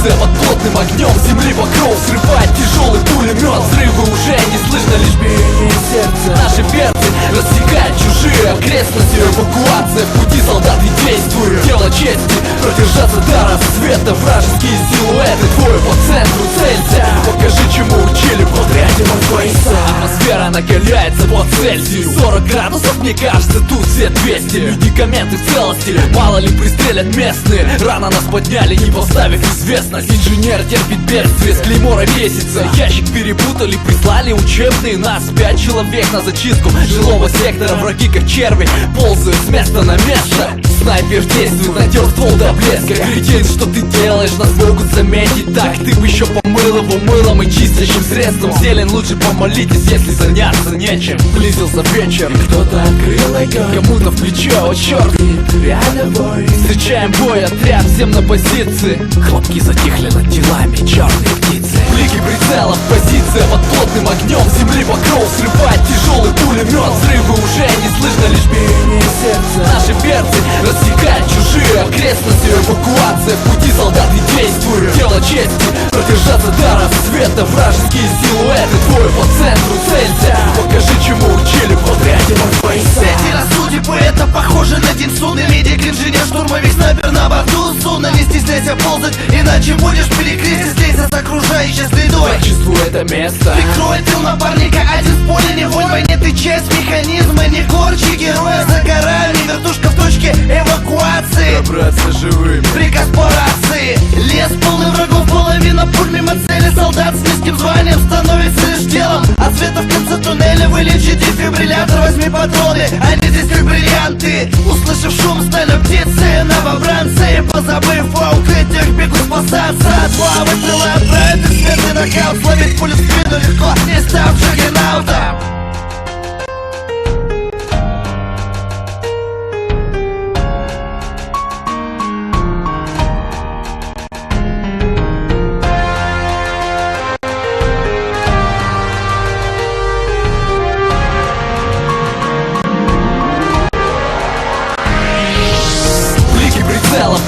позиция под плотным огнем земли покров срывает тяжелый пулемет. Взрывы уже не слышно, лишь биение сердца. Наши перцы рассекают чужие окрестности. Эвакуация в пути, солдаты действуют. Дело чести продержаться до рассвета. Вражеские силуэты, двое по центру целься. Покажи, чему учили в отряде Морфейса. Атмосфера накаляется по Цельсию. 40 градусов, мне кажется, тут все 200. Медикаменты в целости, мало ли пристрелят местные. Рано нас подняли, не поставив известность. Инженер терпит бедствие, с клеймора весится. Ящик перепутали, прислали учебные. Нас 5 человек на зачистку жилого сектора. Враги как черви ползают с места на место. Снайпер действует, натер ствол до блеска. Кретин, что ты делаешь, нас могут заметить. Так ты бы еще помыл его мылом и чистящим средством. Зелень лучше помолитесь, если заняться нечем. Близился вечер, кто-то открыл огонь. Кому-то в плечо, о черт, реально бой. Встречаем бой, отряд, всем на позиции. Хлопки затихли над телами, черные птицы. Блики прицелов, позиция под плотным огнем земли покров срывает тяжелый пулемет. Взрывы уже не слышно, лишь биение сердца. Наши перцы рассекают чужие окрестности. Эвакуация в пути, солдаты действуют. Дело чести продержаться до рассвета. Вражеские силуэты, двое по центру целься. Покажи, чему учили в отряде Морфейса. Эти судьбы, это похоже на день суды. Медик, инженер, штурмовик, снайпер на борту судна. Не стесняйся ползать, иначе будешь перекрестить. Слейся с окружающей средой. Прочувствуй это место. Прикрой тыл напарника, один в поле не вонь. В войне ты часть механизма, не корчи героя. За горами, вертушка в точке эвакуации. Добраться живыми. Приказ по рации. Лес полный врагов, половина пуль мимо цели. Солдат с низким званием становится лишь телом. От света в конце туннеля вылечи дефибриллятор. Возьми патроны, они здесь как бриллианты. Услышав шум, стали птицы, новобранцы. Позабыв о укрытиях, бегут спасаться от славы. Крыла отправит и светлый нокаут. Словить пулю в спину легко, не став джаггернаутом.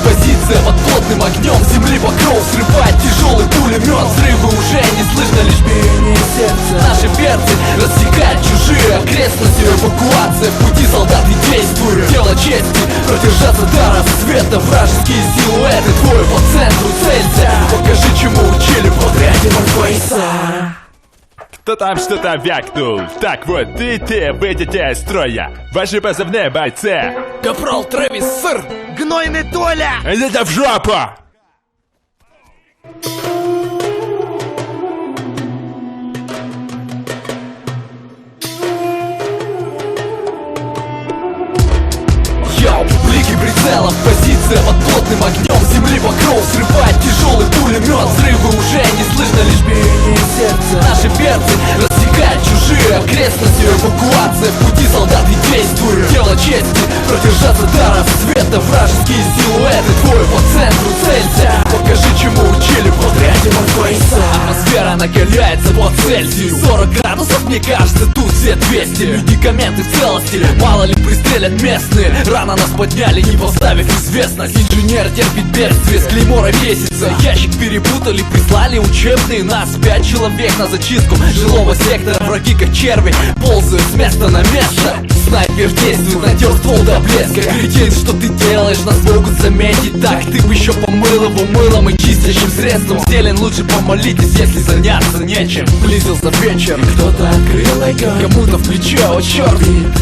Позиция под плотным огнем земли покров срывает тяжелый пулемет. Взрывы уже не слышно, лишь биение сердца. Наши перцы рассекают чужие окрестности. Эвакуация в пути, солдаты действуют. Дело чести продержаться до рассвета. Вражеские силуэты, двое по центру целься. Покажи, чему учили в отряде Морфейса. Кто там что-то вякнул? Так вот, ты выйдете из строя. Ваши позывные, бойцы. Капрал Трэвис, сэр. Гнойный Толя! Идите в жопу! Блики прицелов, позиция под плотным огнем земли покров срывает тяжелый пулемет. Взрывы уже не слышно, лишь биение сердца. Наши перцы рассекают чужие окрестности. Эвакуация в пути, солдаты действуют. Дело чести продержаться до рассвета. Вражеские силуэты, двое по центру целься. Покажи, чему учили в отряде Морфейса. Атмосфера накаляется по Цельсию. 40 градусов, мне кажется, тут все 200. Медикаменты в целости, мало ли пристрелят местные. Рано нас подняли, не поставив известность. Инженер терпит бедствие, с клеймора весится. Ящик перепутали, прислали учебные. Нас 5 человек на зачистку жилого сектора. Враги как черви ползают с места на место. Снайпер действует, натер ствол до блеска. Кретин, что ты делаешь, нас могут заметить. Так ты бы еще помыл его мылом и чистящим средством. Зелень лучше помолитесь, если заняться нечем. Близился вечер, кто-то открыл огонь. Кому-то в плечо, о черт,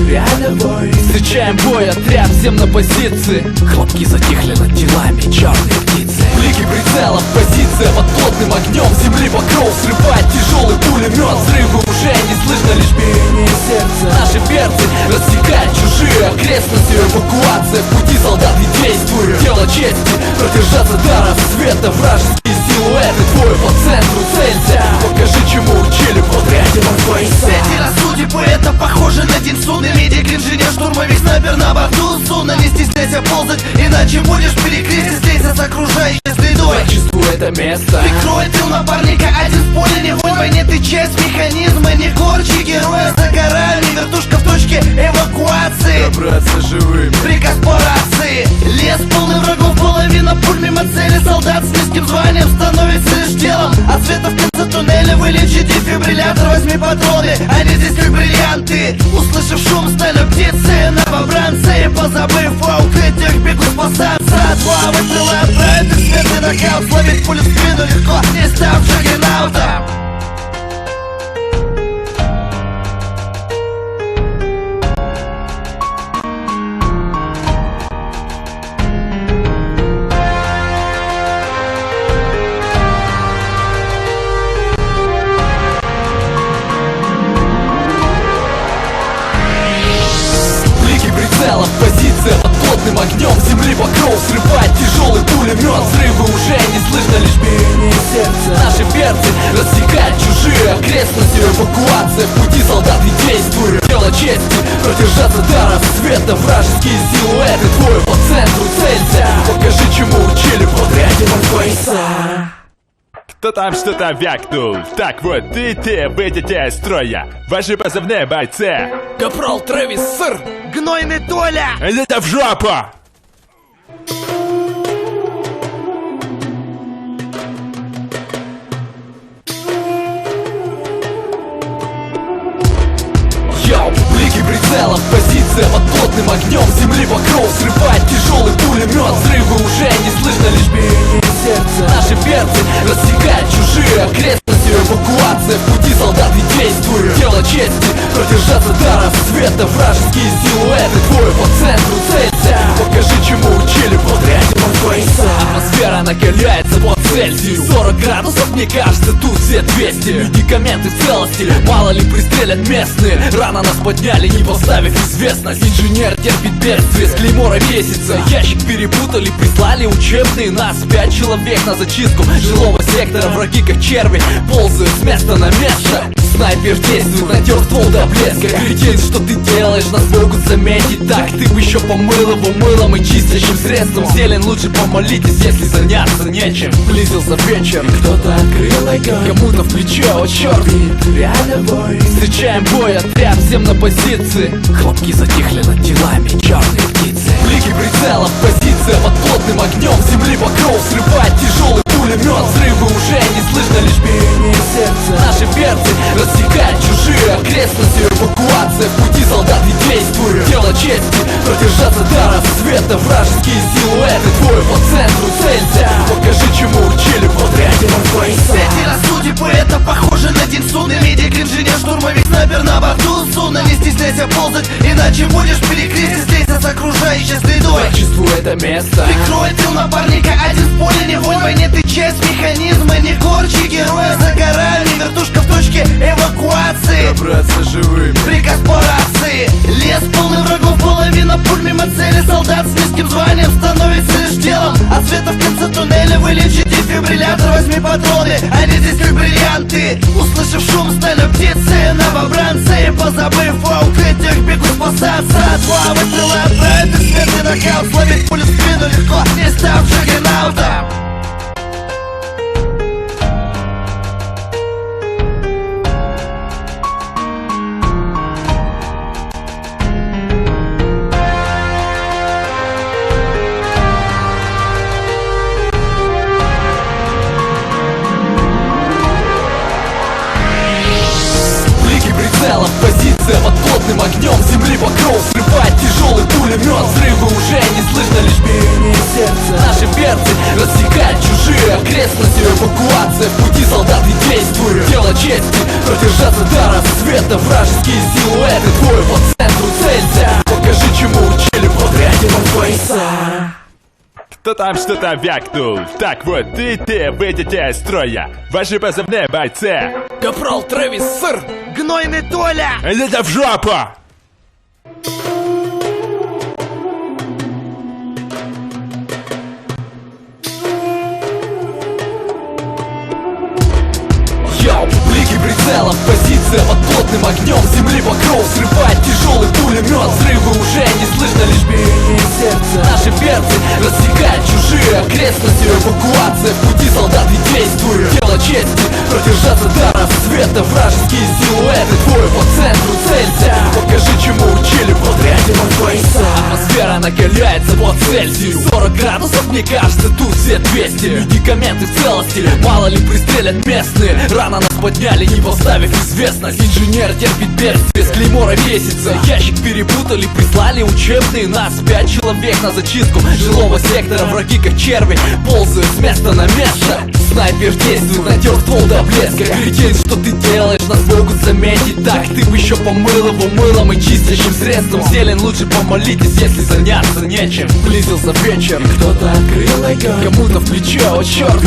реально бой. Встречаем бой, отряд, всем на позиции. Хлопки затихли над телами, черные птицы. Блики прицелов, позиция под плотным огнем земли покров срывает тяжелый пулемет. Взрывы уже не слышно, лишь биение сердца. Наши перцы рассекают чужие окрестности. Эвакуация в пути, солдаты действуют. Дело чести продержаться до рассвета. Вражеские силуэты, двое по центру целься. Покажи, чему учили в отряде Морфейса. Эти судьбы, это похоже на день суды. Медик, инженер, штурмовик, снайпер на борту судна. Не стесняйся ползать, иначе будешь перекрестить. Слейся с окружающей средой. Прочувствуй это место. Прикрой тыл напарника, один в поле не вонь. В войне ты часть механизма, не корчи героя. За горами, вертушка в точке эвакуации. Добраться живыми. Приказ по рации. Лес полный врагов, половина пуль мимо цели. Солдат с низким званием становится света в конце туннеля вылечи дефибриллятор, возьми патроны, они здесь как бриллианты. Услышав шум, стали птицы, новобранцы, позабыв о укрытиях, бегут спасаться. Два выстрела отправят и смертный нокаут, словить пулю в спину легко, не став джаггернаутом. Позиция под плотным огнем земли покров, срывает тяжелый пулемет. Взрывы уже не слышно, лишь биение сердца. Наши перцы рассекают чужие окрестности. Эвакуация, в пути солдаты действуют. Дело чести, продержаться до рассвета. Вражеские силуэты, двое по центру целься. Покажи, чему учили в отряде Морфейса. Кто там что-то вякнул? Так вот, ты выйдете из строя. Ваши позывные, бойцы. Капрал Трэвис, сэр. Гнойный Толя! Это в жопу! Йоу, блики прицелов, позиция под плотным огнем земли покров, срывает тяжелый пулемет. Взрывы уже не слышно, лишь биение сердца. Наши перцы рассекают чужие окрестности. Эвакуация, в пути солдаты действуют. Дело чести, продержаться до рассвета. Вражеские силуэты, двое по центру целься. Покажи, чему учили в отряде Морфейса. Атмосфера накаляется по Цельсию. 40 градусов, мне кажется, тут все 200. Медикаменты в целости, мало ли пристрелят местные. Рано нас подняли, не поставив известность. Инженер терпит бедствие, с клеймора весится. Ящик перепутали, прислали учебные. Нас 5 человек на зачистку жилого сектора. Враги как черви ползают с места на место. Снайпер действует, натер ствол до блеска. Кретин, что ты делаешь, нас могут заметить. Так, ты бы еще помыл его мылом и чистящим средством. Зелень, лучше помолитесь, если заняться нечем. Близился вечер, кто-то открыл огонь. Кому-то в плечо, о черт, рядовой. Встречаем бой, отряд, всем на позиции. Хлопки затихли над телами черные птицы. Блики прицелов, позиция под плотным огнем земли покров, срывает тяжелый пулемет. Взрывы уже не слышно, лишь биение сердца. Наши перцы рассекают чужие окрестности. Эвакуация, в пути солдаты действуют. Дело чести, продержаться до рассвета. Вражеские силуэты, двое по центру целься. Покажи, чему учили в отряде Морфейса. Эти рассудьбы, это похоже на день судный. Медик, инженер, штурмовик, снайпер на борту судна. Не стесняйся ползать, иначе будешь перекрестить здесь с окружающей средой. Чувствую это место. Прикроет тыл напарника, один в поле не воин. В войне ты часть механизма, не корчи героя. Загорали, вертушка в точке эвакуации. Добраться живым. Приказ по рации. Лес полный врагов, половина пуль мимо цели. Солдат с низким званием становится лишь телом. От света в конце туннеля вылечи дефибриллятор, возьми патроны, они здесь как бриллианты. Услышав шум, стали птицы, новобранцы, позабыв о укрытиях, бегут спасаться. Два выстрела отправят и смертный нокаут, словить пулю в спину легко, не став джаггернаутом. Позиция под плотным огнем земли покров, срывает тяжелый пулемет. Взрывы уже не слышно, лишь биение сердца. Наши перцы рассекают чужие окрестности. Эвакуация, в пути солдаты действуют. Дело чести, продержаться до рассвета. Вражеские силуэты, двое по центру целься. Покажи, чему учили в отряде Морфейса. Кто там что-то вякнул? Так вот, ты выйдете из строя. Ваши позывные, бойцы. Капрал Трэвис, сэр. Гнойный Толя! Это в жопу! Йоу, блики прицелов, позиция под плотным огнем земли покров, срывает тяжелый пулемет. Взрывы уже не слышно, лишь биение сердца. Наши перцы рассекают чужие окрестности. Эвакуация, в пути солдаты действуют. Дело чести, продержаться до рассвета. Вражеские силуэты, двое по центру целься. Покажи, чему учили в отряде Морфейса. Атмосфера накаляется по Цельсию. 40 градусов, мне кажется, тут все 200. Медикаменты в целости, мало ли пристрелят местные. Рано нас подняли, не поставив известность. Инженер терпит бедствие, с клеймора весится. Ящик перепутали, прислали учебные. Нас 5 человек на зачистку жилого сектора. Враги как черви ползают с места на место. Снайпер действует, натер ствол до блеска. Кретин, что ты делаешь, нас могут заметить. Так ты бы еще помыл его мылом и чистящим средством. Зелень лучше помолитесь, если заняться нечем. Близился вечер, кто-то открыл огонь, кому-то в плечо, о черт,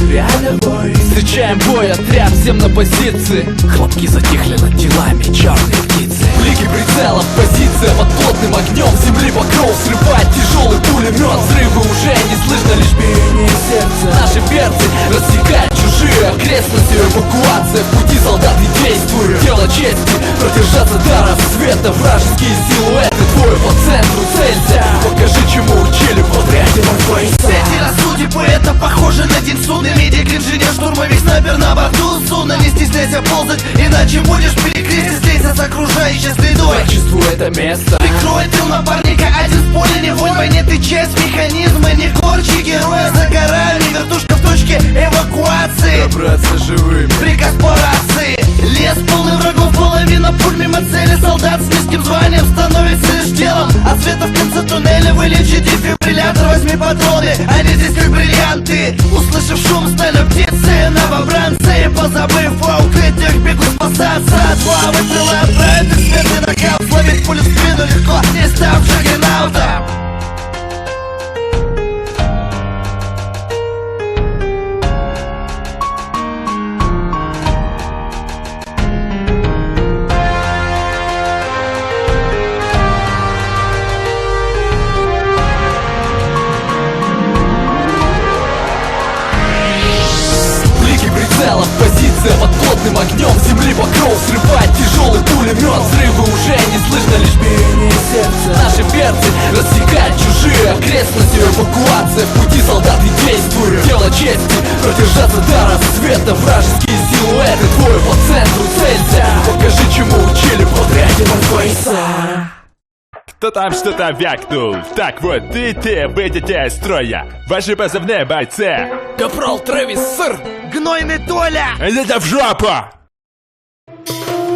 реально бой. Встречаем бой, отряд, всем на позиции. Хлопки затихли над телами, черные птицы. Блики прицелов, позиция под плотным огнем. Земли покров срывает тяжелый пулемет. Взрывы уже не слышно, лишь биение сердца. Наши берцы рассекают чужие окрестности. Эвакуация, в пути солдаты действуют. Дело чести, продержаться до рассвета. Вражеские силуэты, двое по центру целься. Покажи, чему учили в отряде морской. Эти рассудьбы, это похоже на день суды. Медик, инженер, штурмовик, снайпер на борту судна. Не стесняйся ползать, иначе будешь перекрестить. Слейся с окружающей средой. Почувствуй это место. Прикрой тыл напарника, один в поле не вонь. Войне ты часть механизма, не корчи героя. За горами, вертушка в точке эвакуации. Добраться живыми. Приказ по рации. Лес полный врагов, половина пуль мимо цели. Солдат с низким званием становится лишь делом. От света в конце туннеля вылечи дефибриллятор. Возьми патроны, они здесь как бриллианты. Услышав шум, стали птицы, новобранцы. Позабыв о укрытиях, бегут спасаться от славы. Стрела отправит их светлый нокаут. Словить пулю в спину легко, не став джаггернаутом. Позиция под плотным огнем. Земли покров срывает тяжелый пулемет. Взрывы уже не слышно, лишь биение сердца. Наши берцы рассекают чужие окрестности. Эвакуация, в пути солдаты действуют. Дело чести, продержаться до рассвета. Вражеские силуэты, двое по центру целься. Покажи, чему учили в отряде морской. Кто там что-то вякнул? Так вот, ты выйдете из строя. Ваши позывные, бойцы. Капрал Трэвис, сэр. Гнойный Толя! Идите в жопу!